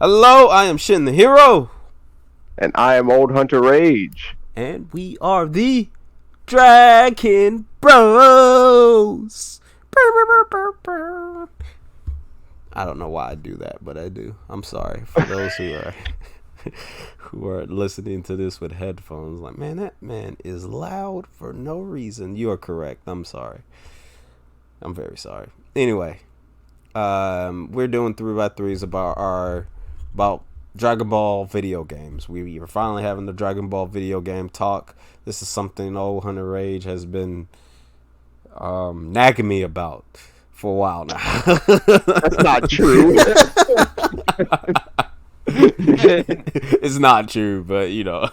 Hello, I am Shin the Hero. And I am Old Hunter Rage. And we are the DragonBroz. I don't know why I do that, but I do. I'm sorry for those who are listening to this with headphones. Like, man, that man is loud for no reason. You are correct. I'm sorry. I'm very sorry. Anyway, we're doing 3x3s about Dragon Ball video games. We are finally having the Dragon Ball video game talk. This is something Old Hunter Rage has been nagging me about for a while now. That's not true. It's not true, but you know.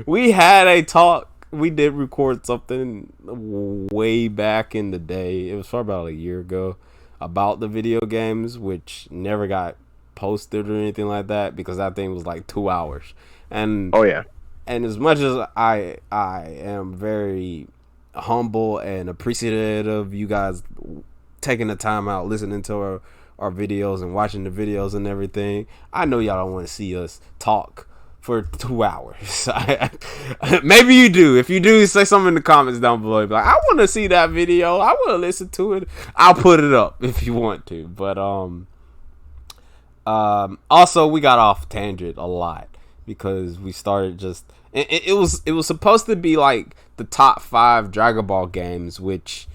We had a talk. We did record something way back in the day. It was probably about a year ago about the video games, which never got posted or anything like that because that thing was like 2 hours. And oh yeah. And as much as I am very humble and appreciative of you guys taking the time out listening to our videos and watching the videos and everything, I know y'all don't want to see us talk for 2 hours. Maybe you do. If you do, say something in the comments down below. Be like, I want to see that video. I want to listen to it. I'll put it up if you want to. But also we got off tangent a lot because we started just it was supposed to be like the top 5 Dragon Ball games, which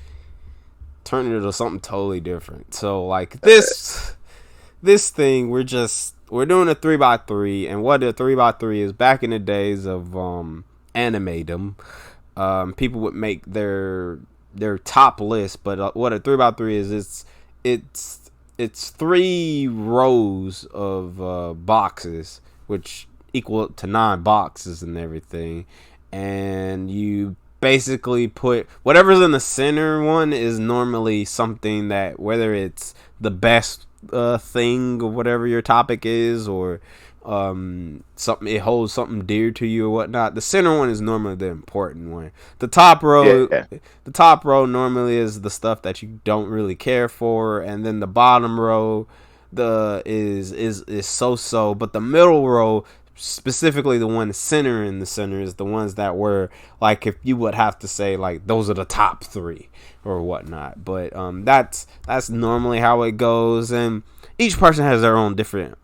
turned into something totally different. So like this thing, we're doing a 3x3, and what a 3x3 is, back in the days of Animatum, people would make their top list, but what a 3x3 is, it's 3 rows of boxes, which equal to 9 boxes and everything, and you basically put whatever's in the center one is normally something that, whether it's the best thing or whatever your topic is, or something, it holds something dear to you or whatnot. The center one is normally the important one. The top row, the top row normally is the stuff that you don't really care for, and then the bottom row is so. But the middle row, specifically the one center in the center, is the ones that were like, if you would have to say like those are the top 3 or whatnot. But that's normally how it goes, and each person has their own different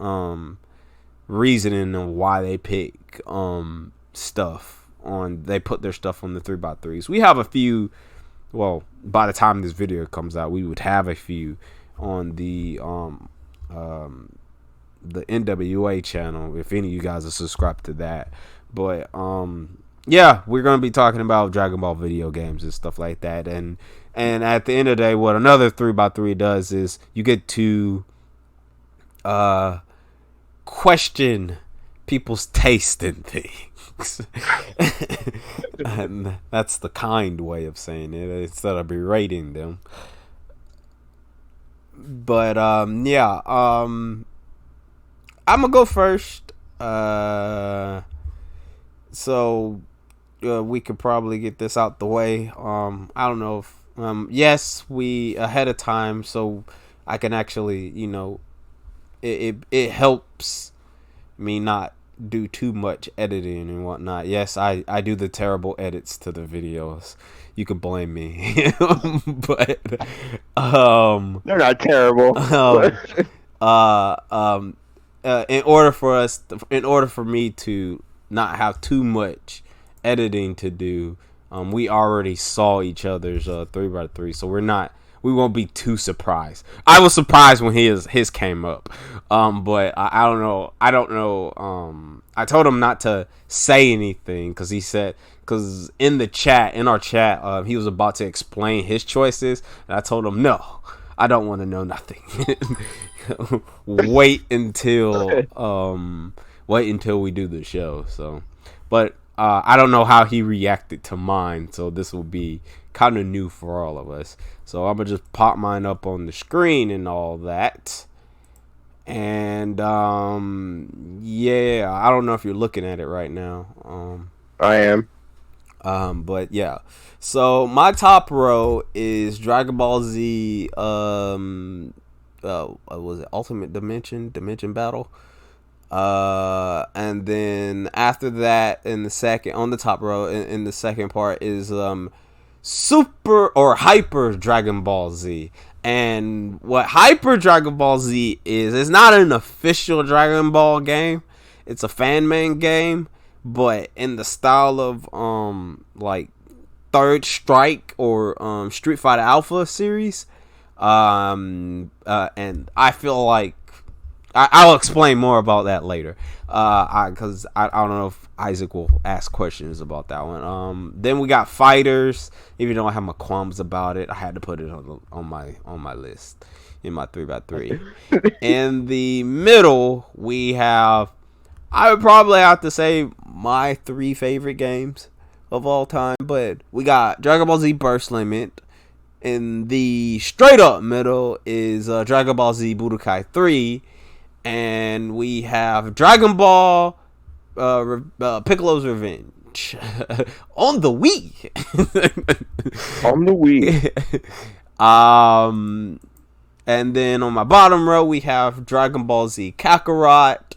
reasoning on why they pick stuff on. They put their stuff on the 3x3s. We have a few. Well, by the time this video comes out, we would have a few on the NWA channel, if any of you guys are subscribed to that. But yeah, we're gonna be talking about Dragon Ball video games and stuff like that, and at the end of the day, what another 3x3 does is you get to question people's taste in things. And that's the kind way of saying it, instead of berating them. But yeah, I'm gonna go first. So we could probably get this out the way. I don't know if yes, we ahead of time, so I can actually, you know, it helps me not do too much editing and whatnot. Yes, I do the terrible edits to the videos. You can blame me. But they're not terrible. In order for me to not have too much editing to do, we already saw each other's 3x3, so we won't be too surprised. I was surprised when his came up, but I don't know. I told him not to say anything because in our chat, he was about to explain his choices, and I told him no, I don't want to know nothing. wait until we do the show. So, but I don't know how he reacted to mine, so this will be kind of new for all of us. So I'm gonna just pop mine up on the screen and all that. And yeah, I don't know if you're looking at it right now. I am. But yeah. So my top row is Dragon Ball Z was it Ultimate Dimension Battle? And then after that, in the second, on the top row, in the second part is Super or Hyper Dragon Ball Z. And what Hyper Dragon Ball Z is, it's not an official Dragon Ball game. It's a fan made game, but in the style of like Third Strike or Street Fighter Alpha series. And I feel like I'll explain more about that later. Because I don't know if Isaac will ask questions about that one. Then we got Fighters. Even though I have my qualms about it, I had to put it on my list in my 3x3. In the middle, we have, I would probably have to say my 3 favorite games of all time. But we got Dragon Ball Z Burst Limit. In the straight up middle is Dragon Ball Z Budokai 3. And we have Dragon Ball Piccolo's Revenge on the Wii. On the Wii. And then on my bottom row we have Dragon Ball Z Kakarot.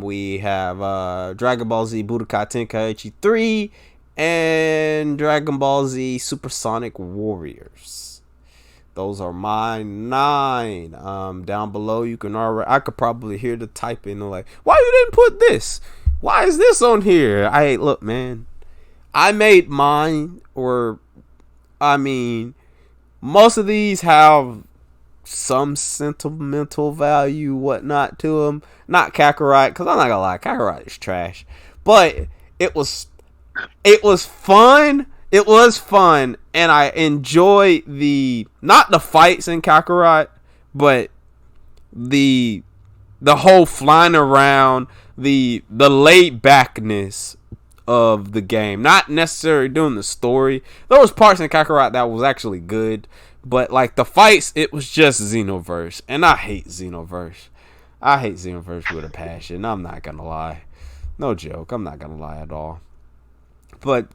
We have Dragon Ball Z Budokai Tenkaichi 3 and Dragon Ball Z Supersonic Warriors. Those are my 9. Down below, you can already. I could probably hear the typing. Like, why you didn't put this? Why is this on here? Look, man. I made mine, or I mean, most of these have some sentimental value, whatnot to them. Not Kakarot, because I'm not gonna lie, Kakarot is trash. But it was fun. It was fun, and I enjoy not the fights in Kakarot, but the whole flying around, the laid backness of the game. Not necessarily doing the story. There was parts in Kakarot that was actually good, but like the fights, it was just Xenoverse, and I hate Xenoverse. I hate Xenoverse with a passion. I'm not gonna lie, no joke. I'm not gonna lie at all. But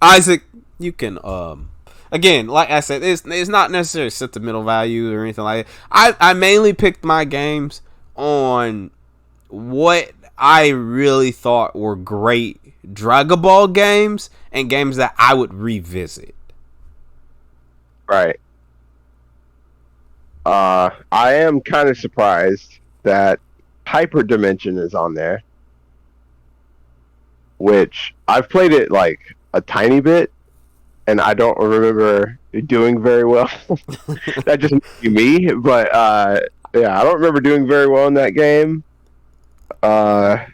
Isaac, you can again, like I said, it's not necessarily sentimental value or anything like that. I mainly picked my games on what I really thought were great Dragon Ball games and games that I would revisit. Right. I am kind of surprised that Hyper Dimension is on there, which I've played it like a tiny bit, and I don't remember doing very well. That just might be me, but yeah, I don't remember doing very well in that game. Why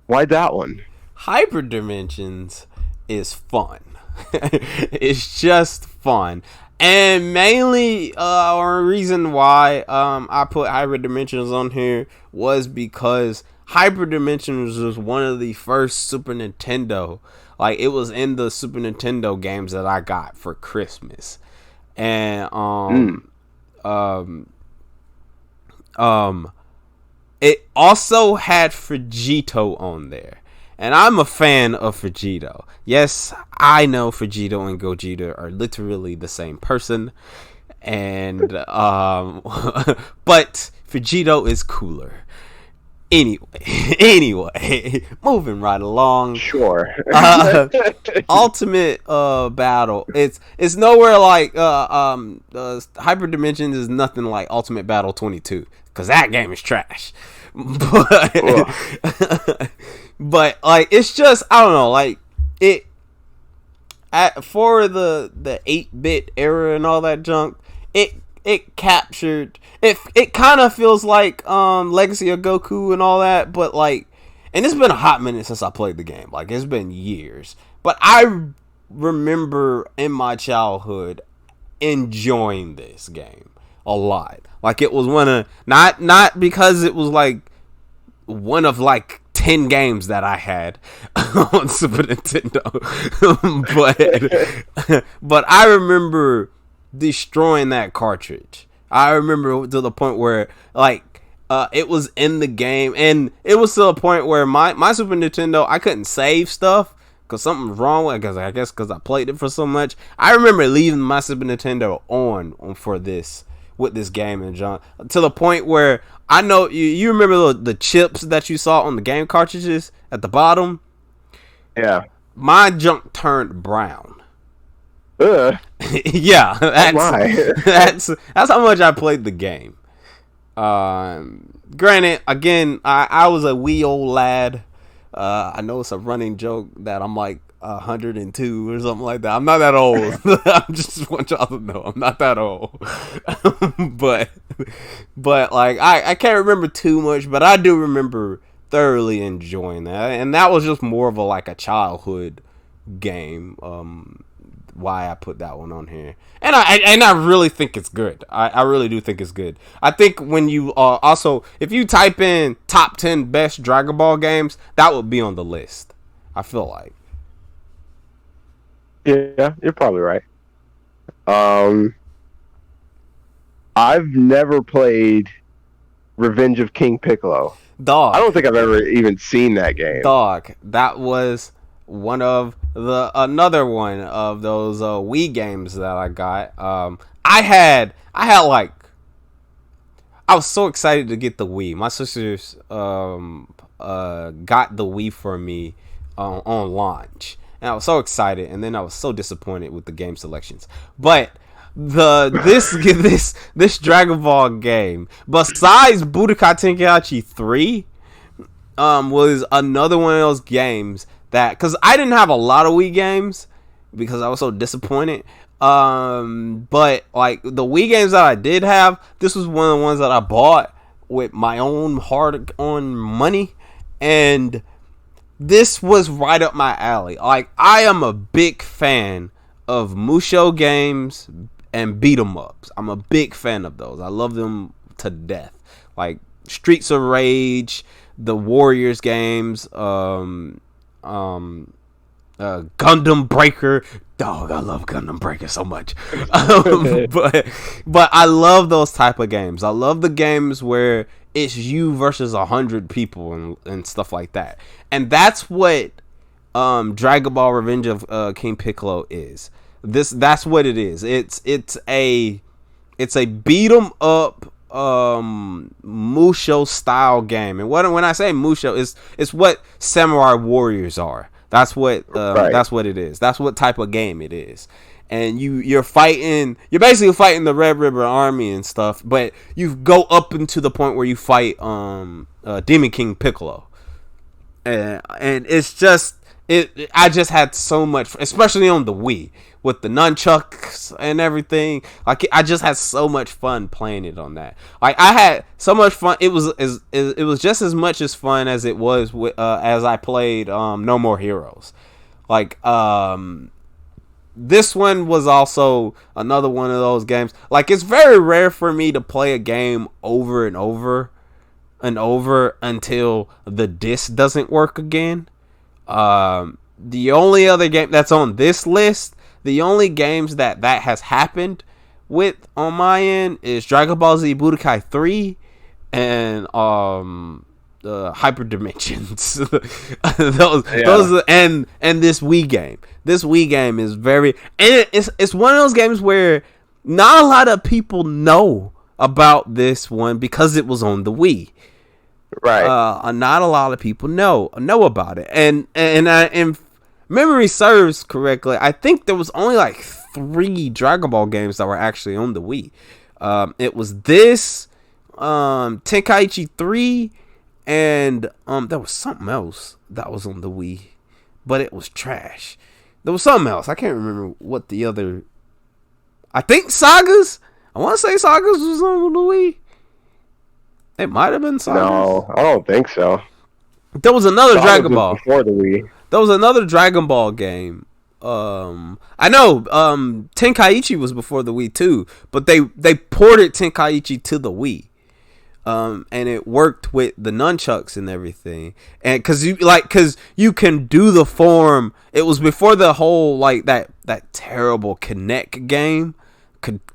that one? Hyper Dimensions is fun. It's just fun. And mainly, a reason why I put Hyper Dimensions on here was because Hyper Dimensions was one of the first Super Nintendo. Like, it was in the Super Nintendo games that I got for Christmas. And it also had Vegito on there. And I'm a fan of Vegito. Yes, I know Vegito and Gogeta are literally the same person. And but Vegito is cooler. Anyway, moving right along. Sure. Ultimate Battle. It's nowhere like Hyper Dimensions is nothing like Ultimate Battle 22, because that game is trash. But like, it's just, I don't know, like it for the 8-bit era and all that junk, it captured it kind of feels like Legacy of Goku and all that, but like, and it's been a hot minute since I played the game. Like, it's been years, but I remember in my childhood enjoying this game a lot. Like, it was one of, not because it was like one of like 10 games that I had on Super Nintendo, but I remember destroying that cartridge. I remember to the point where like it was in the game, and it was to the point where my Super Nintendo, I couldn't save stuff because something was wrong with it, because I guess because I played it for so much. I remember leaving my Super Nintendo on for this with this game, and John, to the point where I know you remember the chips that you saw on the game cartridges at the bottom. Yeah, my junk turned brown. Yeah, that's how much I played the game. Granted, again, I was a wee old lad. I know it's a running joke that I'm like 102 or something like that. I'm not that old. I just want y'all to know I'm not that old. but like I can't remember too much, but I do remember thoroughly enjoying that, and that was just more of a childhood game. Why I put that one on here, and I really think it's good. I really do think it's good. I think when you also, if you type in top 10 best Dragon Ball games, that would be on the list. I feel like. Yeah, you're probably right. I've never played Revenge of King Piccolo. Dog, I don't think I've ever even seen that game. Dog, that was another one of those Wii games that I got. I was so excited to get the Wii. My sisters got the Wii for me on launch, and I was so excited, and then I was so disappointed with the game selections. But this Dragon Ball game, besides Budokai Tenkaichi 3, was another one of those games that, because I didn't have a lot of Wii games because I was so disappointed. But like the Wii games that I did have, this was one of the ones that I bought with my own hard-earned money, and this was right up my alley. Like, I am a big fan of Musho games and beat 'em ups. I'm a big fan of those. I love them to death. Like Streets of Rage, the Warriors games, Gundam Breaker. Dog, I love Gundam Breaker so much. But I love those type of games. I love the games where it's you versus 100 people and stuff like that. And that's what Dragon Ball Revenge of King Piccolo is. That's what it is. It's a beat 'em up Musho style game. And when I say Musho, it's what Samurai Warriors are. That's what that's what it is. That's what type of game it is. And you're basically fighting the Red River Army and stuff, but you go up into the point where you fight Demon King Piccolo. And it's just I just had so much, especially on the Wii with the nunchucks and everything. Like, I just had so much fun playing it on that. Like, I had so much fun. It was just as much as fun as it was as I played No More Heroes. Like, this one was also another one of those games. Like, it's very rare for me to play a game over and over and over until the disc doesn't work again. The only other game that's on this list, the only games that has happened with on my end is Dragon Ball Z Budokai 3 and Hyper Dimensions. those and this Wii game. This Wii game is very, and it's one of those games where not a lot of people know about this one because it was on the Wii. Right. Not a lot of people know about it, and if memory serves correctly, I think there was only like 3 Dragon Ball games that were actually on the Wii. It was this, Tenkaichi 3, and there was something else that was on the Wii, but it was trash. There was something else. I can't remember what the other. I think Sagas. I want to say Sagas was on the Wii. It might have been Sagas. No, I don't think so. There was another Sagas Dragon Ball before the Wii. There was another Dragon Ball game. I know Tenkaichi was before the Wii too, but they ported Tenkaichi to the Wii. And it worked with the nunchucks and everything. And cuz you can do the form. It was before the whole like that terrible Kinect game,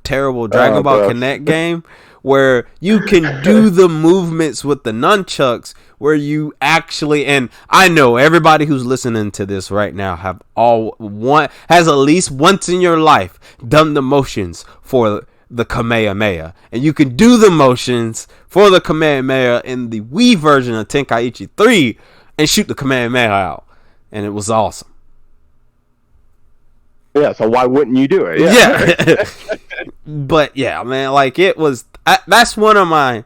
terrible Dragon Ball Kinect game, where you can do the movements with the nunchucks, where you actually, and I know everybody who's listening to this right now has at least once in your life done the motions for the Kamehameha, and you can do the motions for the Kamehameha in the Wii version of Tenkaichi 3 and shoot the Kamehameha out, and it was awesome. Yeah, so why wouldn't you do it? Yeah. But yeah, man, like it was. That's one of my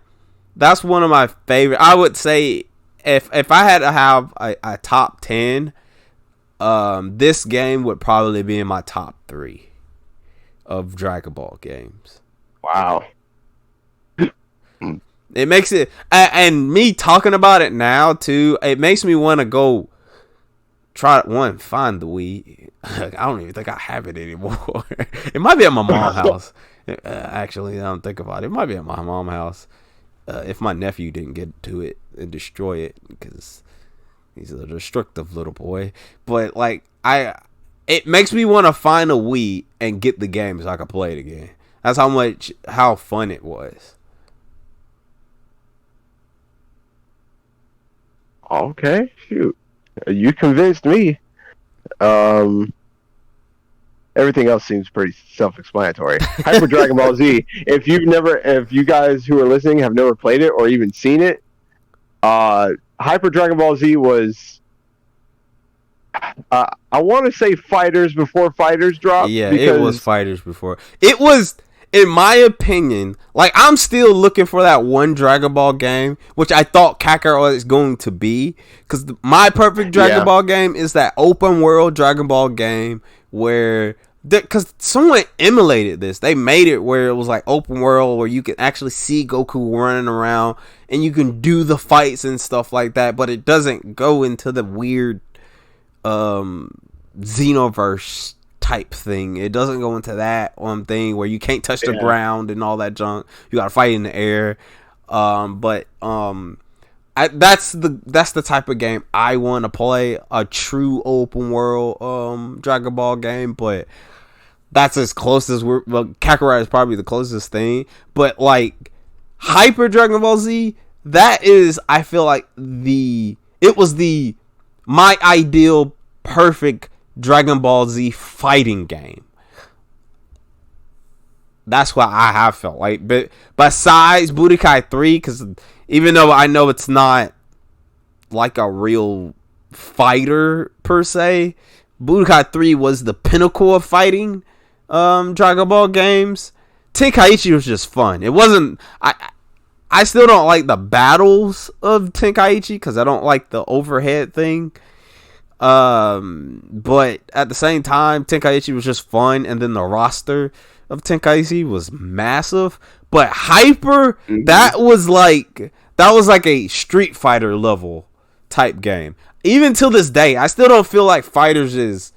favorite. I would say if I had to have a top 10, this game would probably be in my top 3 of Dragon Ball games. Wow. It makes it, and me talking about it now too, it makes me want to go try find the Wii. I don't even think I have it anymore. It might be at my mom's house. Actually, I don't think about it. It might be at my mom's house. If my nephew didn't get to it and destroy it, because he's a destructive little boy. But like it makes me want to find a Wii and get the game so I can play it again. That's how fun it was. Okay, shoot. You convinced me. Everything else seems pretty self-explanatory. Hyper Dragon Ball Z. If you guys who are listening have never played it or even seen it, Hyper Dragon Ball Z was, I want to say Fighters before Fighters dropped. Yeah, it was Fighters before. It was, in my opinion, like I'm still looking for that one Dragon Ball game, which I thought Kakarot is going to be, because my perfect Dragon Ball game is that open world Dragon Ball game where, because someone emulated this, they made it where it was like open world where you can actually see Goku running around and you can do the fights and stuff like that, but it doesn't go into the weird Xenoverse type thing. It doesn't go into that thing where you can't touch the ground and all that junk. You gotta fight in the air. That's the type of game I want to play, a true open world Dragon Ball game. But that's as close as Kakarot is probably the closest thing. But like Hyper Dragon Ball Z, that is, I feel like my ideal perfect Dragon Ball Z fighting game. That's what I have felt like. But besides Budokai 3, because even though I know it's not like a real fighter per se, Budokai 3 was the pinnacle of fighting Dragon Ball games. Tenkaichi was just fun. It wasn't. I still don't like the battles of Tenkaichi because I don't like the overhead thing. But at the same time, Tenkaichi was just fun, and then the roster of Tenkaichi was massive. But Hyper, that was like a Street Fighter level type game. Even till this day, I still don't feel like Fighters is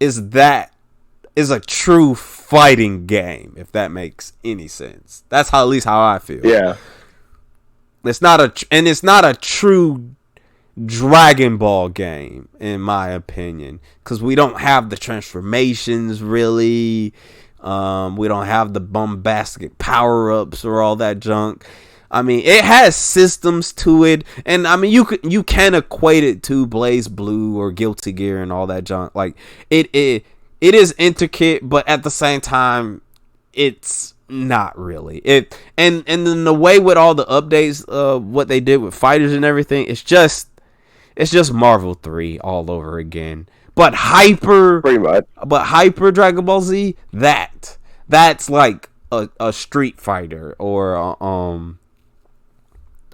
a true fighting game, if that makes any sense. That's at least how I feel. Yeah. It's not a true Dragon Ball game, in my opinion, because we don't have the transformations really. We don't have the bombastic power-ups or all that junk. I mean, it has systems to it, and I mean, you can equate it to BlazBlue or Guilty Gear and all that junk. Like it is intricate, but at the same time, it's not really. And then the way with all the updates, what they did with fighters and everything, it's just Marvel 3 all over again. But Hyper Dragon Ball Z, that's like a Street Fighter or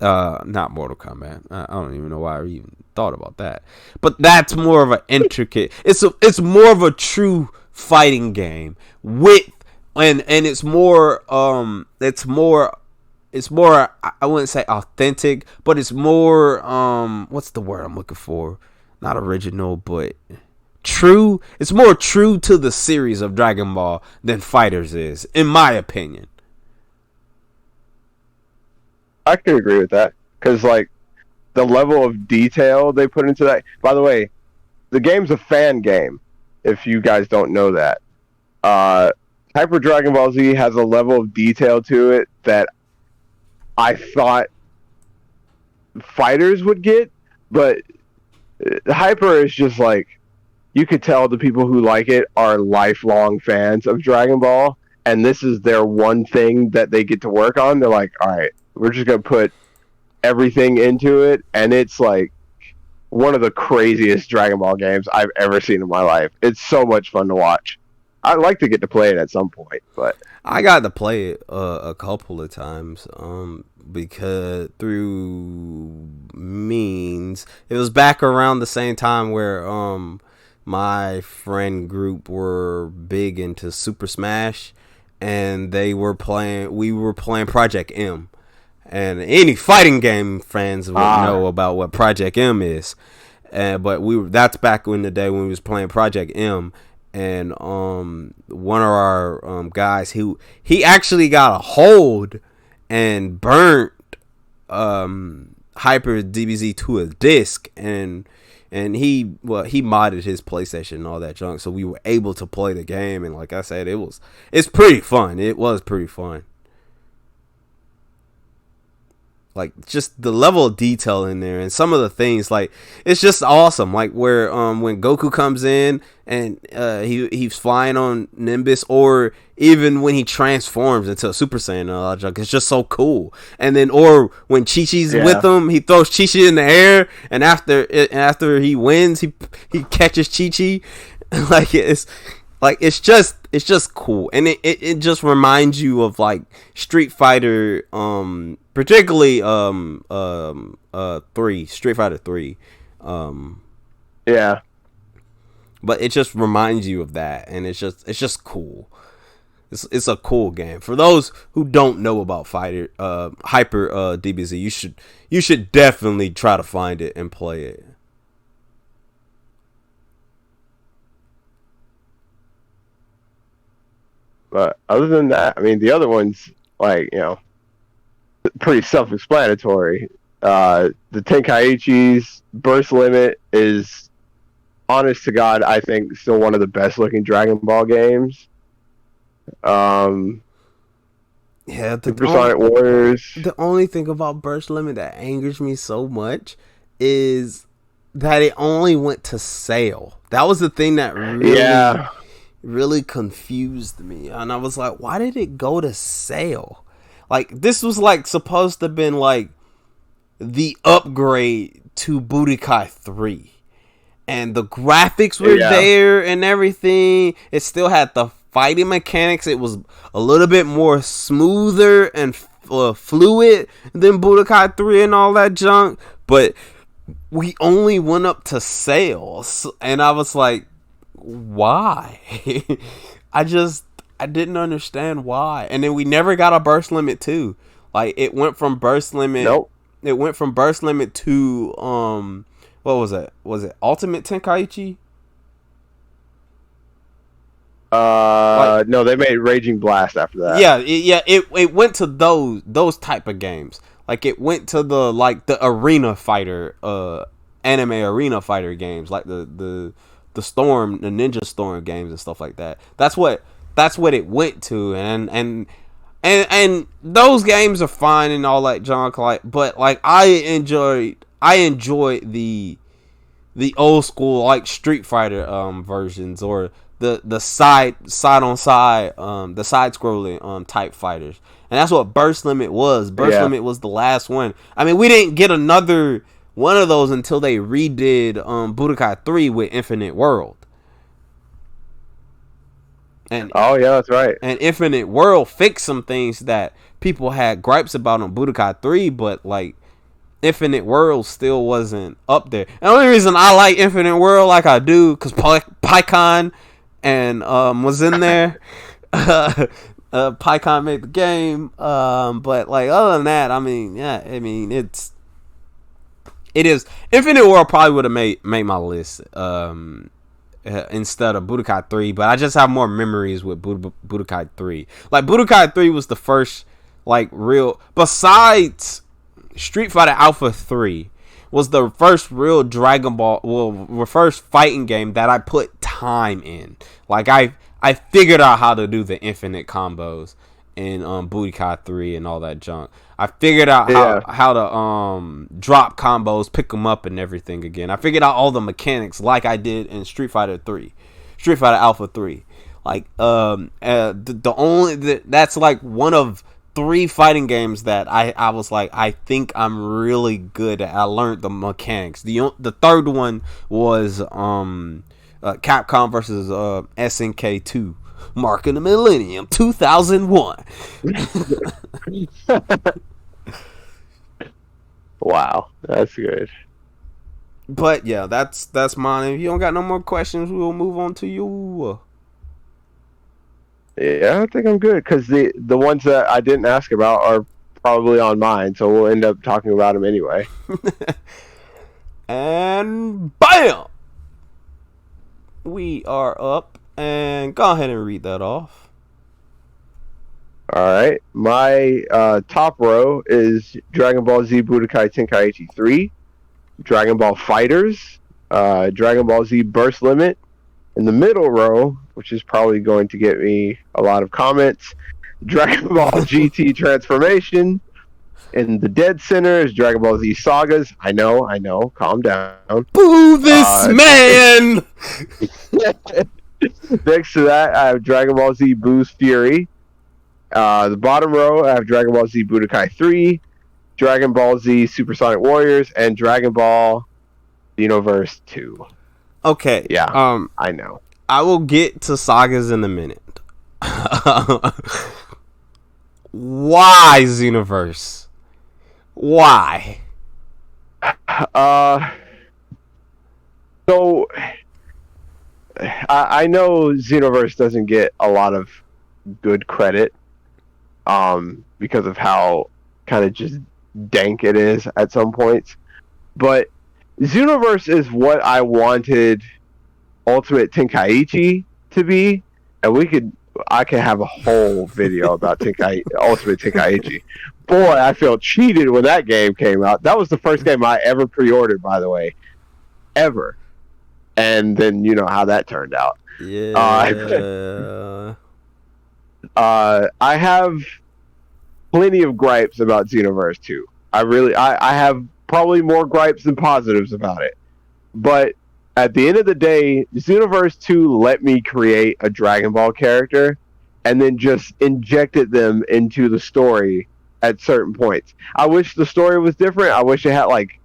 not Mortal Kombat. I don't even know why I even thought about that. But that's more of an intricate. It's more of a true fighting game with and it's more I wouldn't say authentic, but it's more what's the word I'm looking for? Not original, but true. It's more true to the series of Dragon Ball than Fighters is, in my opinion. I can agree with that, because like the level of detail they put into that. By the way, the game's a fan game, if you guys don't know that. Hyper Dragon Ball Z has a level of detail to it that I thought Fighters would get, but Hyper is just like, you could tell the people who like it are lifelong fans of Dragon Ball, and this is their one thing that they get to work on. They're like, all right, we're just gonna put everything into it, and it's like one of the craziest Dragon Ball games I've ever seen in my life. It's so much fun to watch. I'd like to get to play it at some point, but I got to play it a couple of times because through means it was back around the same time where my friend group were big into Super Smash, and we were playing Project M. And any fighting game fans would know about what Project M is. But that's back in the day when we was playing Project M. And one of our guys, he actually got a hold and burnt Hyper DBZ to a disc, and he modded his PlayStation and all that junk, so we were able to play the game. And like I said, it's pretty fun. It was pretty fun. Like, just the level of detail in there and some of the things, like, it's just awesome. Like, where when Goku comes in and he's flying on Nimbus, or even when he transforms into a Super Saiyan and all that junk, it's just so cool. And then, or when Chi-Chi's with him, he throws Chi-Chi in the air, and after he wins, he catches Chi-Chi. It's just cool, and it just reminds you of like Street Fighter, particularly Street Fighter 3. Yeah. But it just reminds you of that, and it's just cool. It's a cool game. For those who don't know about Hyper DBZ, you should definitely try to find it and play it. But other than that, I mean, the other ones, like, pretty self-explanatory. The Tenkaichi's Burst Limit is, honest to God, I think still one of the best-looking Dragon Ball games. The Supersonic Warriors. The only thing about Burst Limit that angers me so much is that it only went to sale. That was the thing that really confused me, and I was like, why did it go to sale? Like, this was like supposed to have been like the upgrade to Budokai 3, and the graphics were there and everything. It still had the fighting mechanics. It was a little bit more smoother and fluid than Budokai 3 and all that junk, but we only went up to sales, and I was like, why? I didn't understand why. And then we never got a Burst Limit 2. Like, it went from Burst Limit. Nope. It went from Burst Limit to what was it? Was it Ultimate Tenkaichi? No, they made Raging Blast after that. It went to those type of games. Like, it went to the arena fighter anime arena fighter games, like the Ninja Storm games and stuff like that. That's what it went to, and those games are fine and all that junk, like, but like I enjoy the old school, like, Street Fighter versions, or the side on side the side scrolling type fighters. And that's what Burst Limit was. Limit was the last one. I mean, we didn't get another one of those until they redid Budokai 3 with Infinite World. And that's right. And Infinite World fixed some things that people had gripes about on Budokai 3, but like Infinite World still wasn't up there. And the only reason I like Infinite World like I do, because PyCon and was in there. PyCon made the game. But like, other than that, it is. Infinite World probably would have made my list instead of Budokai 3, but I just have more memories with Budokai 3. Like, Budokai 3 was the first, like, real, besides Street Fighter Alpha 3, was the first real Dragon Ball, first fighting game that I put time in. Like, I figured out how to do the infinite combos in Budokai 3 and all that junk. I figured out how to drop combos, pick them up, and everything again. I figured out all the mechanics like I did in Street Fighter 3, Street Fighter Alpha 3. Like the only that's like one of 3 fighting games that I was like, I think I'm really good at. I learned the mechanics. The third one was Capcom versus SNK 2, Mark of the Millennium 2001. Wow, that's good. But yeah, that's mine. If you don't got no more questions, we'll move on to you. Yeah, I think I'm good because the ones that I didn't ask about are probably on mine, so we'll end up talking about them anyway. And bam! We are up, and go ahead and read that off. All right, my top row is Dragon Ball Z Budokai Tenkaichi 3, Dragon Ball Fighters, Dragon Ball Z Burst Limit. In the middle row, which is probably going to get me a lot of comments, Dragon Ball GT Transformation. In the dead center is Dragon Ball Z Sagas. I know, calm down. Boo this man! Next to that, I have Dragon Ball Z Boo's Fury. The bottom row, I have Dragon Ball Z Budokai 3, Dragon Ball Z Supersonic Warriors, and Dragon Ball Xenoverse 2. Okay. Yeah. I know. I will get to Sagas in a minute. Why Xenoverse? Why? So I know Xenoverse doesn't get a lot of good credit because of how kind of just dank it is at some points, but Xenoverse is what I wanted Ultimate Tenkaichi to be, and I can have a whole video about Ultimate Tenkaichi. Boy, I felt cheated when that game came out. That was the first game I ever pre-ordered, by the way, ever. And then you know how that turned out. Yeah. I have plenty of gripes about Xenoverse 2. I have probably more gripes than positives about it. But at the end of the day, Xenoverse 2 let me create a Dragon Ball character and then just injected them into the story at certain points. I wish the story was different. I wish it had like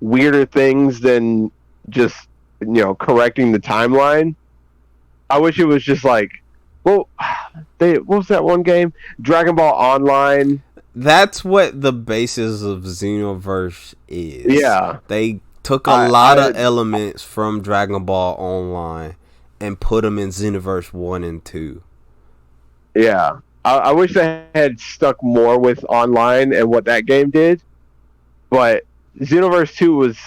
weirder things than just, correcting the timeline. I wish it was just like, what was that one game? Dragon Ball Online. That's what the basis of Xenoverse is. Yeah. They took a lot of elements from Dragon Ball Online and put them in Xenoverse 1 and 2. Yeah. I wish they had stuck more with Online and what that game did. But Xenoverse 2 was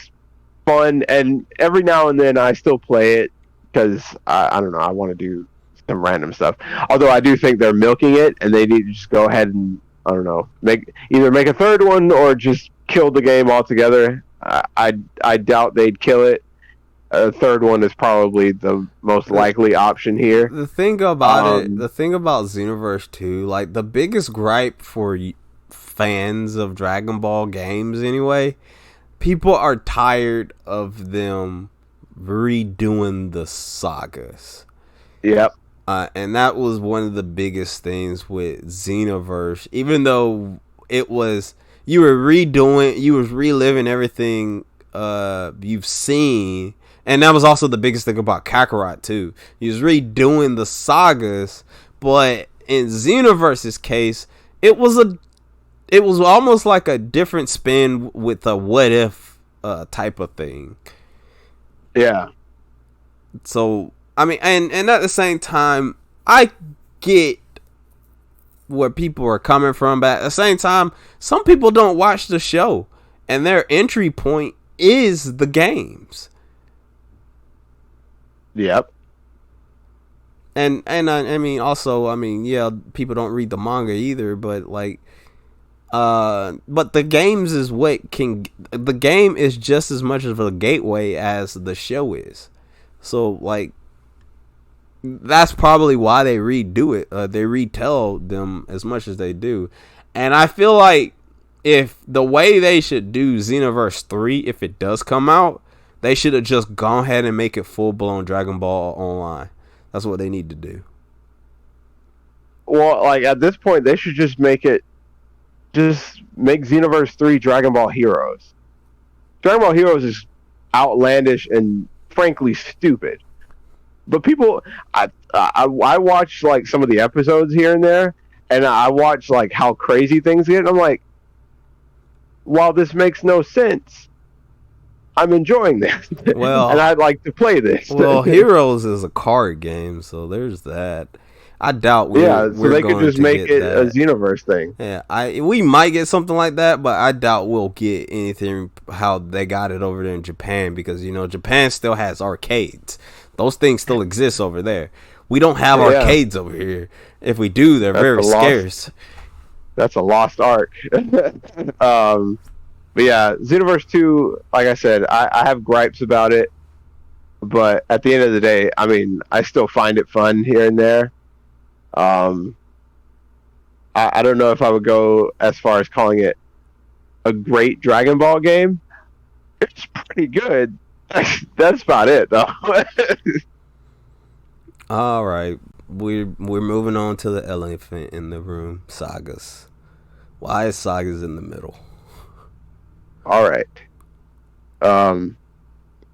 fun, and every now and then I still play it because, I don't know, I want to do some random stuff. Although I do think they're milking it, and they need to just go ahead and, I don't know, either make a third one or just kill the game altogether. I doubt they'd kill it. A third one is probably the most likely option here. The thing about Xenoverse 2, like the biggest gripe for fans of Dragon Ball games anyway, people are tired of them redoing the sagas. Yep. And that was one of the biggest things with Xenoverse. Even though you was reliving everything you've seen. And that was also the biggest thing about Kakarot too. He was redoing the sagas, but in Xenoverse's case, it was almost like a different spin with a what if type of thing. Yeah. So I mean, and at the same time, I get where people are coming from, but at the same time, some people don't watch the show, and their entry point is the games. Yep. And I mean, also, I mean, yeah, people don't read the manga either, but like, but the games is the game is just as much of a gateway as the show is. So like, that's probably why they redo it. They retell them as much as they do. And I feel like if the way they should do Xenoverse 3, if it does come out, they should have just gone ahead and make it full-blown Dragon Ball Online. That's what they need to do. Well, like at this point, they should just make Xenoverse 3 Dragon Ball Heroes. Dragon Ball Heroes is outlandish and frankly stupid. But people, I watch like some of the episodes here and there, and I watch like how crazy things get, and I'm like, while this makes no sense, I'm enjoying this. Well, and I'd like to play this. Well, Heroes is a card game, so there's that. I doubt so they could just make it a Xenoverse thing. Yeah, we might get something like that, but I doubt we'll get anything how they got it over there in Japan, because Japan still has arcades. Those things still exist over there. We don't have arcades over here. If we do, they're very scarce. That's a lost art. But yeah, Xenoverse 2, like I said, I have gripes about it, but at the end of the day, I mean, I still find it fun here and there. I don't know if I would go as far as calling it a great Dragon Ball game. It's pretty good. That's about it, though. All right, we're moving on to the elephant in the room, sagas. Why is sagas in the middle? All right.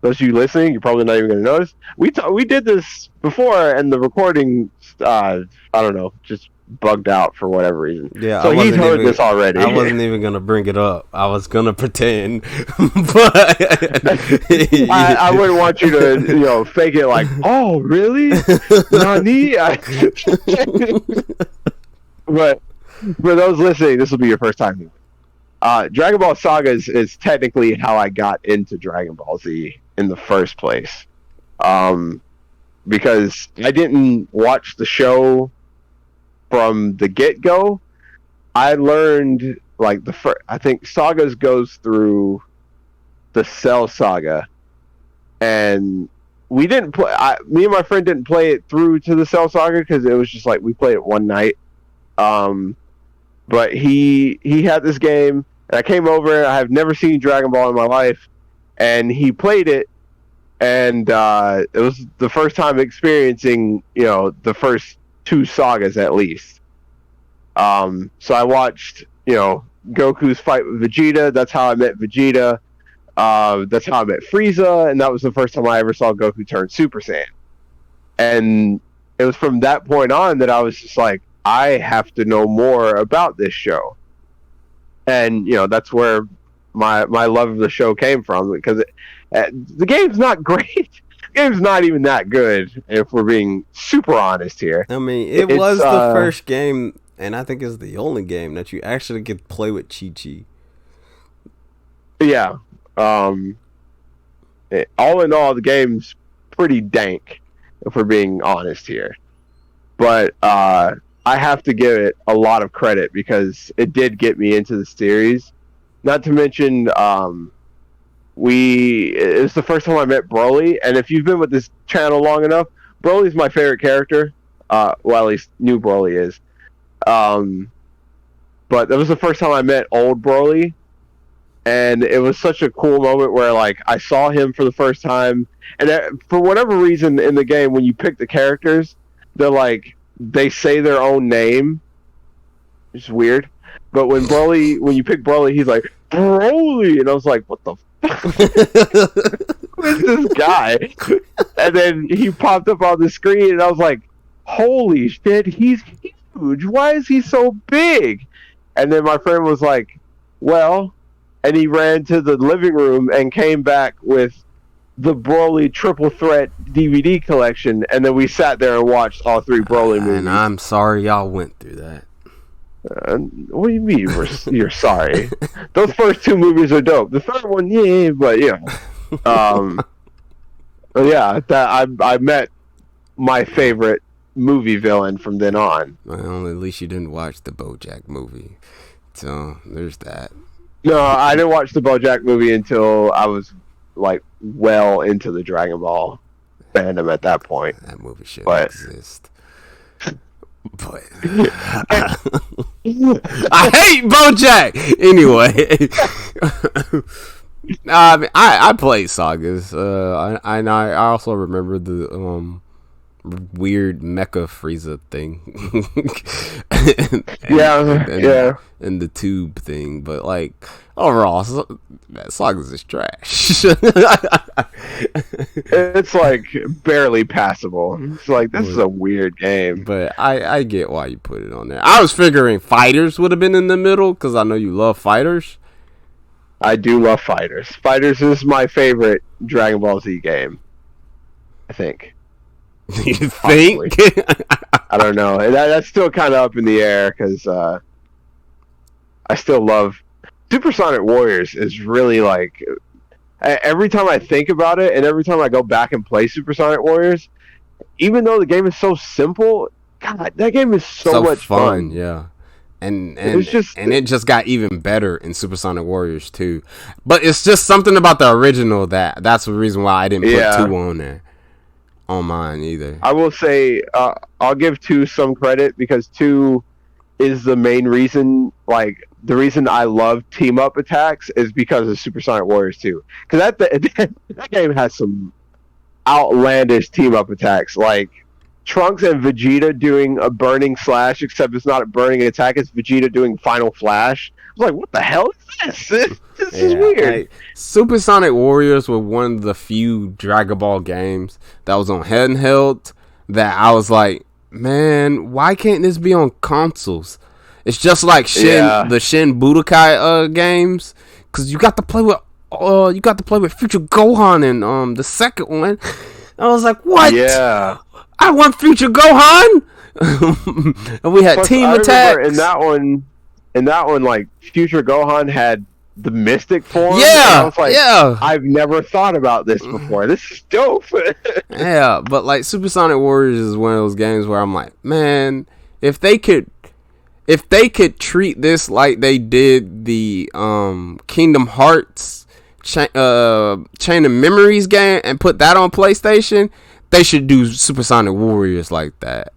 Those of you listening, you're probably not even going to notice. We did this before, and the recording, I don't know, just bugged out for whatever reason. Yeah, so he's heard this already. I wasn't even going to bring it up. I was going to pretend, but I wouldn't want you to, fake it like, oh, really? Nani? But for those listening, this will be your first time. Dragon Ball Saga is technically how I got into Dragon Ball Z in the first place. Because I didn't watch the show from the get-go. I learned, like, I think Sagas goes through the Cell Saga. And we didn't play, me and my friend didn't play it through to the Cell Saga because it was just like, we played it one night. But he had this game, and I came over, and I have never seen Dragon Ball in my life, and he played it, and it was the first time experiencing, the first two sagas at least. So I watched, Goku's fight with Vegeta. That's how I met Vegeta. That's how I met Frieza, and that was the first time I ever saw Goku turn Super Saiyan. And it was from that point on that I was just like, I have to know more about this show. And, that's where my love of the show came from, because the game's not great. The game's not even that good, if we're being super honest here. I mean, it was the first game, and I think it's the only game that you actually get to play with Chi-Chi. Yeah. All in all, the game's pretty dank, if we're being honest here. But I have to give it a lot of credit because it did get me into the series. Not to mention, it was the first time I met Broly, and if you've been with this channel long enough, Broly's my favorite character. Well, at least new Broly is. But that was the first time I met old Broly, and it was such a cool moment where, like, I saw him for the first time, and for whatever reason in the game, when you pick the characters, they say their own name. It's weird. But when you pick Broly, he's like, Broly! And I was like, what the fuck? Who is this guy? And then he popped up on the screen, and I was like, holy shit, he's huge. Why is he so big? And then my friend was like, well, and he ran to the living room and came back with the Broly Triple Threat DVD collection, and then we sat there and watched all three Broly movies. And I'm sorry y'all went through that. What do you mean you're sorry? Those first two movies are dope. The third one, yeah, but yeah. But yeah, I met my favorite movie villain from then on. Well, at least you didn't watch the BoJack movie. So there's that. No, I didn't watch the BoJack movie until I was like well into the Dragon Ball fandom at that point. That movie shouldn't exist. But I hate BoJack. Anyway, I played sagas. I also remember the weird mecha Frieza thing. And the tube thing, but like overall, Sagas is trash. It's like barely passable. It's like, this is a weird game. But I get why you put it on there. I was figuring Fighters would have been in the middle because I know you love Fighters. I do love Fighters. Fighters is my favorite Dragon Ball Z game, I think. You think? I don't know. That's still kind of up in the air because I still love Supersonic Warriors. Is really like, every time I think about it and every time I go back and play Supersonic Warriors, even though the game is so simple, God, that game is so much fun. Yeah. And it just got even better in Supersonic Warriors 2. But it's just something about the original that's the reason why I didn't put 2 on there. On mine either. I will say I'll give 2 some credit because 2 is the main reason, like the reason I love team up attacks is because of Supersonic Warriors 2. Because that game has some outlandish team up attacks, like Trunks and Vegeta doing a burning slash, except it's not a burning attack, it's Vegeta doing final flash. I was like, what the hell is this? This is weird. Like, Supersonic Warriors were one of the few Dragon Ball games that was on handheld that I was like, man, why can't this be on consoles? It's just like the Shin Budokai games, because you got to play with Future Gohan in the second one. I was like, what? Yeah. I want Future Gohan. And we had team attacks. In that one, like Future Gohan had the Mystic form. Yeah, I was like, I've never thought about this before. This is dope. Yeah, but like Supersonic Warriors is one of those games where I'm like, man, if they could treat this like they did the Kingdom Hearts Chain of Memories game and put that on PlayStation, they should do Supersonic Warriors like that.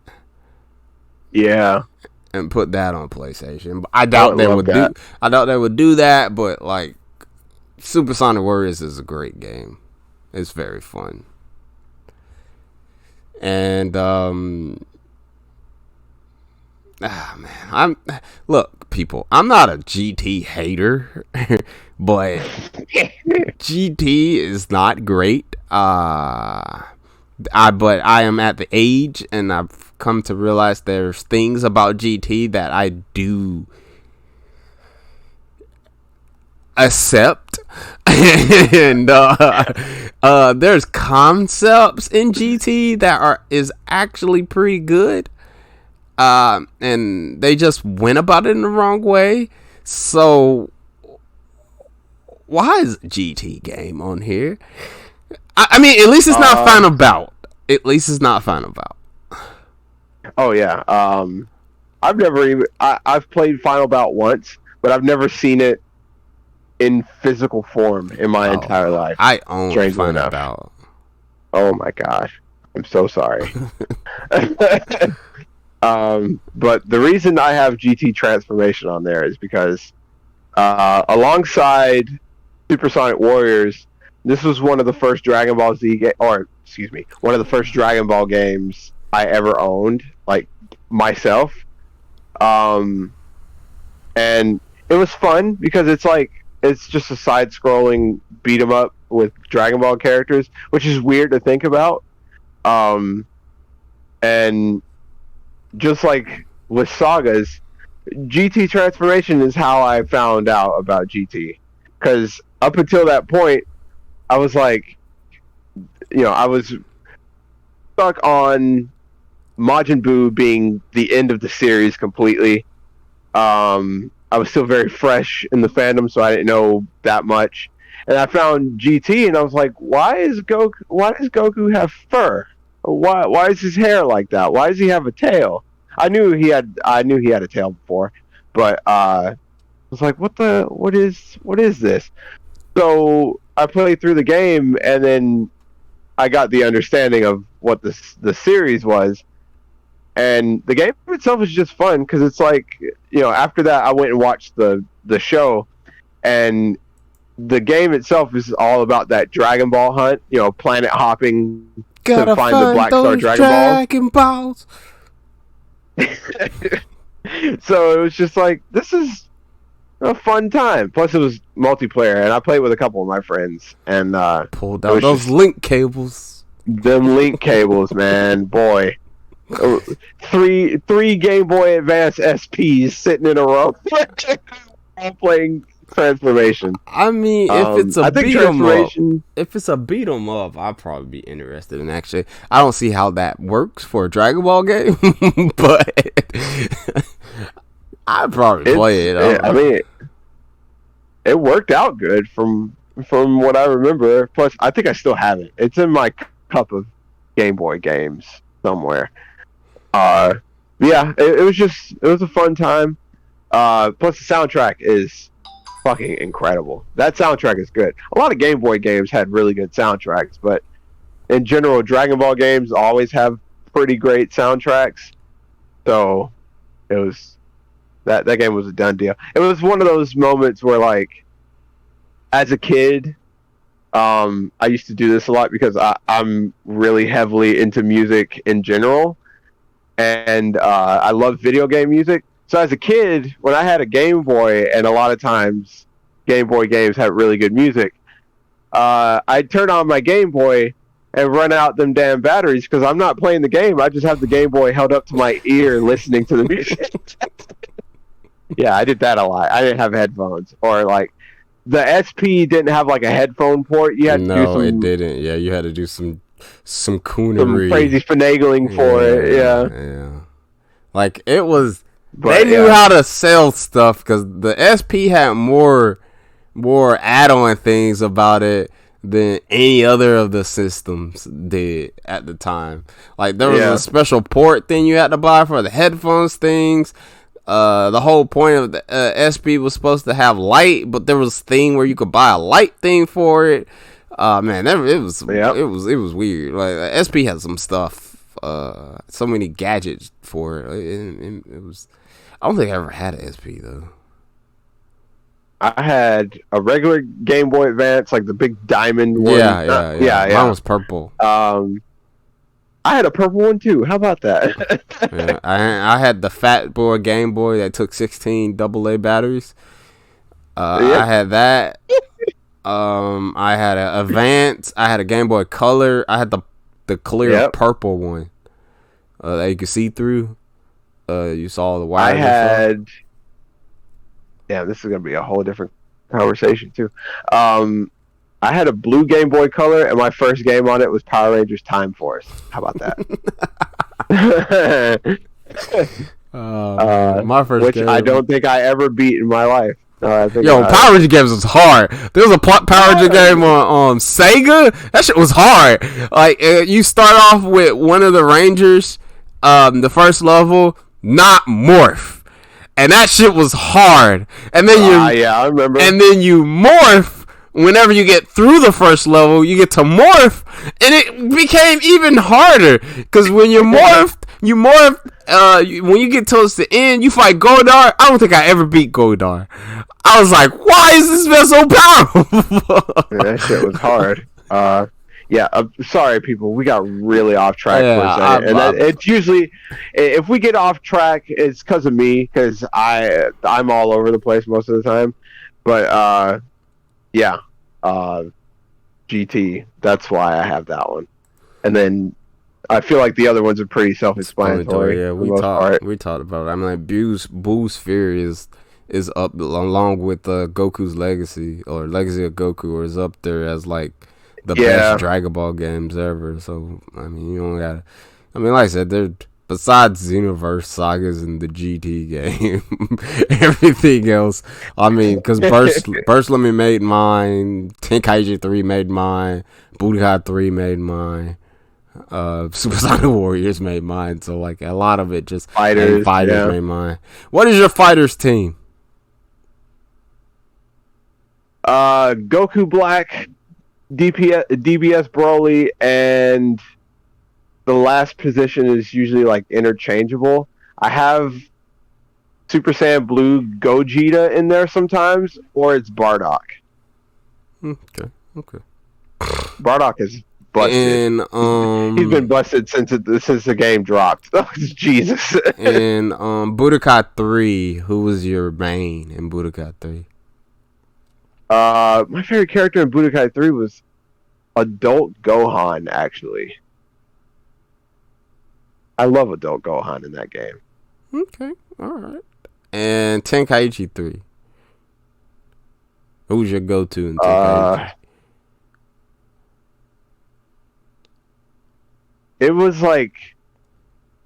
Yeah. And put that on PlayStation. I doubt they would do that, but like Supersonic Warriors is a great game. It's very fun. And look, people, I'm not a GT hater, but GT is not great. But I am at the age, and I've come to realize there's things about GT that I do accept, and there's concepts in GT that is actually pretty good, and they just went about it in the wrong way. So why is a GT game on here? I mean, at least it's not Final Bout. At least it's not Final Bout. Oh yeah. I've played Final Bout once, but I've never seen it in physical form in my entire life. I own Final Bout. Oh my gosh, I'm so sorry. But the reason I have GT Transformation on there is because alongside Supersonic Warriors, this was one of the first Dragon Ball one of the first Dragon Ball games I ever owned, like myself. And it was fun because it's just a side-scrolling beat 'em up with Dragon Ball characters, which is weird to think about. And just like with Sagas, GT Transformation is how I found out about GT. Because up until that point, I was like, I was stuck on MajinBlue being the end of the series completely. I was still very fresh in the fandom, so I didn't know that much. And I found GT, and I was like, why does Goku have fur? Why is his hair like that? Why does he have a tail? I knew he had a tail before, but I was like, what is this? So I played through the game, and then I got the understanding of what the series was. And the game itself is just fun because it's like, after that I went and watched the show, and the game itself is all about that Dragon Ball hunt, planet hopping Gotta find the Black Star Dragon Balls. So it was just like, this is a fun time. Plus, it was multiplayer, and I played with a couple of my friends. And pulled out those link cables. Them link cables, man, boy. Three Game Boy Advance SPs sitting in a row, playing Transformation. I mean, if it's a beat 'em up, I'd probably be interested in. Actually, I don't see how that works for a Dragon Ball game, but I'd probably play it. I mean, it worked out good from what I remember. Plus, I think I still have it. It's in my cup of Game Boy games somewhere. Yeah, it was a fun time. Plus, the soundtrack is fucking incredible. That soundtrack is good. A lot of Game Boy games had really good soundtracks, but in general, Dragon Ball games always have pretty great soundtracks. So it was that game was a done deal. It was one of those moments where, like, as a kid, I used to do this a lot because I'm really heavily into music in general, and I love video game music. So as a kid, when I had a Game Boy, and a lot of times Game Boy games had really good music, I'd turn on my Game Boy and run out them damn batteries because I'm not playing the game. I just have the Game Boy held up to my ear listening to the music. Yeah, I did that a lot. I didn't have headphones. Or, like, the SP didn't have, like, a headphone port. You had to do some... it didn't. Yeah, you had to do some coonery. Some crazy finagling for it, Yeah. Like, it was... They knew how to sell stuff because the SP had more add-on things about it than any other of the systems did at the time. Like, there was a special port thing you had to buy for the headphones things. The whole point of the SP was supposed to have light, but there was a thing where you could buy a light thing for it. Man, it was weird. Like, SP had some stuff, so many gadgets for it. It was. I don't think I ever had an SP though. I had a regular Game Boy Advance, like the big diamond one. Yeah. Mine was purple. I had a purple one too. How about that? Yeah, I had the Fat Boy Game Boy that took 16 AA batteries. I had that. I had an Advance. I had a Game Boy Color. I had the clear purple one that you could see through. You saw the wires. I had. Yeah, this is gonna be a whole different conversation too. I had a blue Game Boy Color, and my first game on it was Power Rangers Time Force. How about that? My first which game. I don't think I ever beat in my life. Power Ranger games was hard. There was a Power Ranger game on Sega. That shit was hard. Like, you start off with one of the Rangers, the first level, not morph, and that shit was hard. And then I remember. And then you morph. Whenever you get through the first level, you get to morph, and it became even harder because when you morph. When you get towards the end, you fight Goldar. I don't think I ever beat Goldar. I was like, why is this man so powerful? That shit was hard. Sorry, people. We got really off track for a second. It's usually, if we get off track, it's because of me, because I'm all over the place most of the time. But, GT. That's why I have that one. And then I feel like the other ones are pretty self-explanatory. Yeah, we talked about it. I mean, like, Boo's Fear is up along with Goku's Legacy, or Legacy of Goku, or is up there as like the best Dragon Ball games ever. So I mean, you don't gotta. I mean, like I said, they're besides Xenoverse sagas and the GT game, everything else. I mean, because Burst Limit made mine, Tenkaichi 3 made mine, Budokai 3 made mine. Supersonic Warriors made mine, so like a lot of it just fighters made mine. What is your fighters team? Goku Black, DBS Broly, and the last position is usually like interchangeable. I have Super Saiyan Blue Gogeta in there sometimes, or it's Bardock. Okay. Bardock is busted. And He's been busted since the game dropped. Oh, Jesus. And Budokai 3, who was your main in Budokai 3? My favorite character in Budokai 3 was Adult Gohan, actually. I love Adult Gohan in that game. Okay, alright. And Tenkaichi 3. Who's your go-to in Tenkaichi? It was like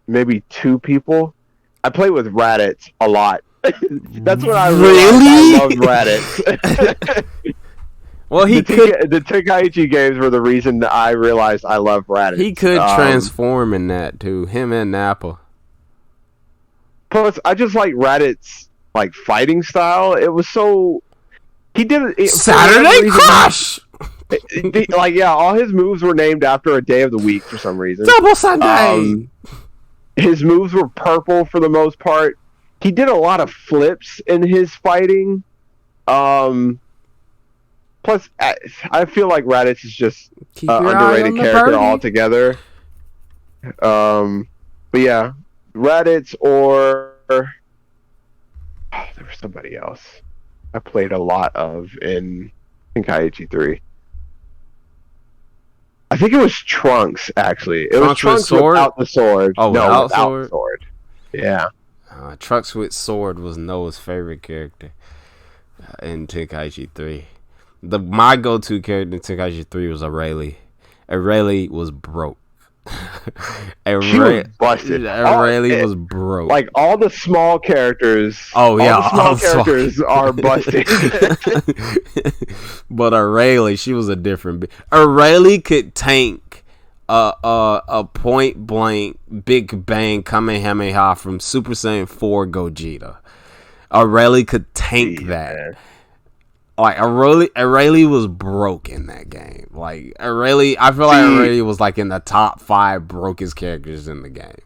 maybe 2 people. I played with Raditz a lot. That's when I realized I loved Raditz. Well, the Tenkaichi games were the reason that I realized I love Raditz. He could transform in that too. Him and Nappa. Plus, I just like Raditz's like fighting style. It was so. He did it. Saturday Crush. All his moves were named after a day of the week for some reason. Double Sunday. His moves were purple for the most part. He did a lot of flips in his fighting. Plus, I feel like Raditz is just an underrated character altogether. But yeah, Raditz or there was somebody else I played a lot of in Tenkaichi 3. I think it was Trunks, actually. It was Trunks without the sword. Oh, no, without the sword. Yeah. Trunks with sword was Noah's favorite character in Tenkaichi 3. My go-to character in Tenkaichi 3 was Aurelie. Aurelie was broke. She was busted. Aurelie was broke. Like all the small characters. Oh yeah, all the small characters are busted. But Aurelie, she was a different. Aurelie could tank a point blank Big Bang Kamehameha from Super Saiyan 4 Gogeta. Aurelie could tank that. Man. Like Aurelie was broke in that game. Like Aurelie, I feel like Aurelie was like in the top 5 brokest characters in the game.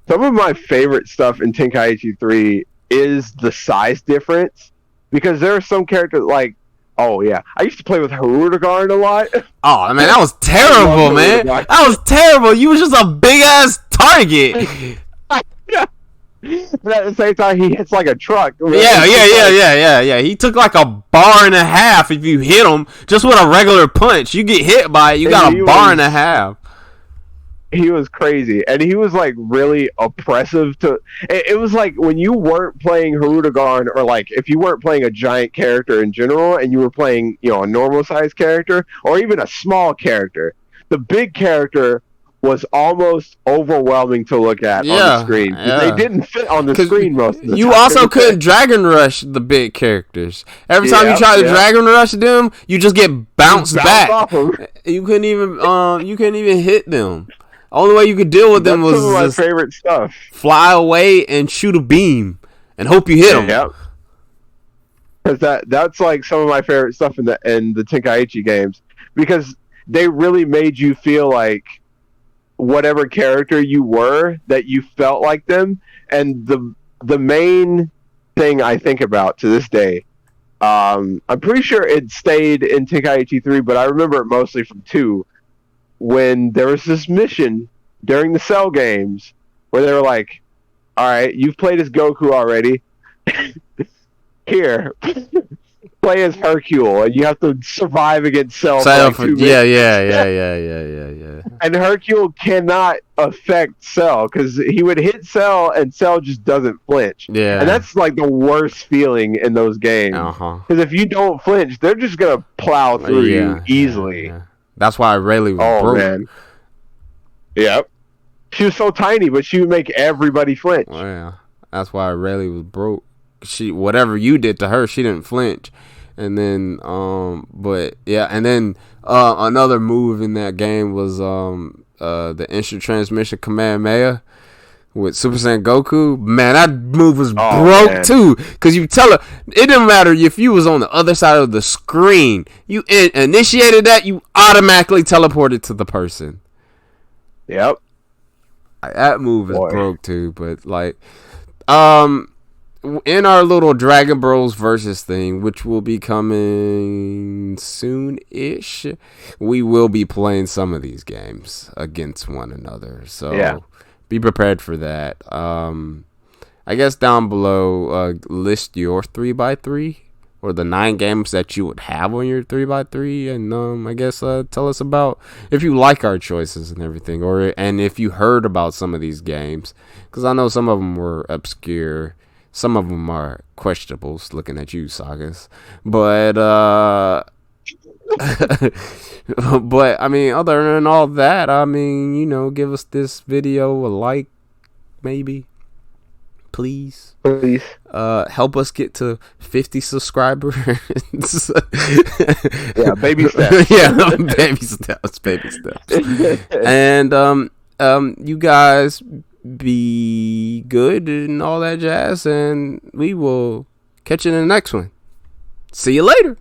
Some of my favorite stuff in Tenkaichi 3 is the size difference, because there are some characters like, oh yeah, I used to play with Hirudegarn a lot. Oh man, that was terrible, man. That was terrible. You was just a big ass target. But at the same time, he hits like a truck. Yeah. He took like a bar and a half if you hit him just with a regular punch. You get hit by it, you got a bar and a half. He was crazy, and he was like really oppressive to. It was like when you weren't playing Hirudegarn, or like if you weren't playing a giant character in general, and you were playing, a normal sized character, or even a small character. The big character was almost overwhelming to look at on the screen. Yeah. They didn't fit on the screen most of the time. You also couldn't Dragon Rush the big characters. Every time you tried to Dragon Rush them, you just get bounced back. Off them. You couldn't even hit them. Only way you could deal with them was some of my favorite stuff. Fly away and shoot a beam and hope you hit them. Yep. Because that's like some of my favorite stuff in the Tenkaichi games, because they really made you feel like whatever character you were, that you felt like them. And the main thing I think about to this day, I'm pretty sure it stayed in Tenkaichi 3, but I remember it mostly from 2, when there was this mission during the Cell games where they were like, all right, you've played as Goku already. Here, play as Hercule, and you have to survive against Cell for like 2 minutes. Yeah. And Hercule cannot affect Cell, because he would hit Cell and Cell just doesn't flinch. Yeah. And that's like the worst feeling in those games. Because if you don't flinch, they're just going to plow through you easily. Yeah. That's why Rayleigh was broke. Man. Yep. She was so tiny, but she would make everybody flinch. Oh, yeah. That's why Rayleigh was broke. Whatever you did to her, she didn't flinch. And then another move in that game was the instant transmission Kamehameha with Super Saiyan Goku. Man, that move was broke too. Because you tell her, it didn't matter if you was on the other side of the screen. You initiated that, you automatically teleported to the person. Yep. That move is broke too. But like, in our little DragonBroz versus thing, which will be coming soon-ish, we will be playing some of these games against one another. So be prepared for that. I guess down below, list your 3x3 or the 9 games that you would have on your 3x3, and I guess tell us about if you like our choices and everything, and if you heard about some of these games, because I know some of them were obscure. Some of them are questionables, looking at you, Sagas. But, but, I mean, other than all that, I mean, give us this video a like, maybe. Please. Help us get to 50 subscribers. Yeah, baby steps. Yeah, baby steps. And, you guys be good and all that jazz, and we will catch you in the next one. See you later.